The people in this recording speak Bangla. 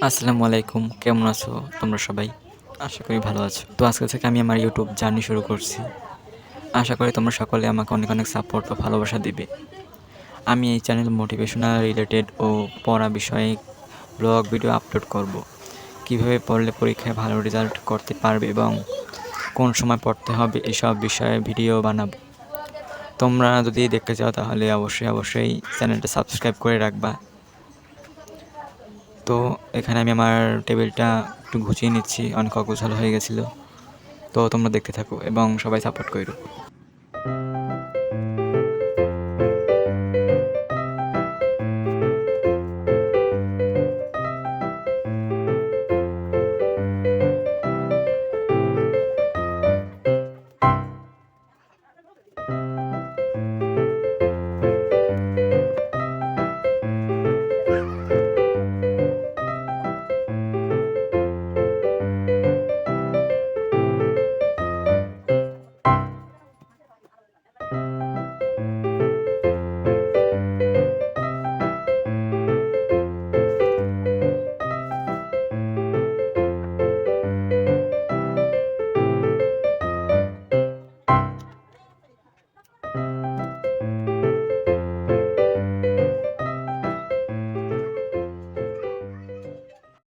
আসসালামু আলাইকুম। কেমন আছো তোমরা সবাই? আশা করি ভালো আছো। তো আজকে থেকে আমি আমার ইউটিউব জার্নি শুরু করছি। আশা করি তোমরা সকলে আমাকে অনেক, অনেক সাপোর্ট ও ভালোবাসা দিবে। আমি এই চ্যানেলে মোটিভেশনাল রিলেটেড ও পড়া বিষয়ে ব্লগ ভিডিও আপলোড করব। কিভাবে পড়লে পরীক্ষায় ভালো রেজাল্ট করতে পারবে এবং কোন সময় পড়তে হবে এসব বিষয়ে ভিডিও বানাবো। তোমরা যদি দেখতে চাও তাহলে অবশ্যই চ্যানেলটা সাবস্ক্রাইব করে রাখবা। তো এখানে আমি আমার টেবিলটা একটু গুছিয়ে নিচ্ছি, অনেক অগোছালো হয়ে গেছিলো। তো তোমরা দেখতে থাকো এবং সবাই সাপোর্ট করো।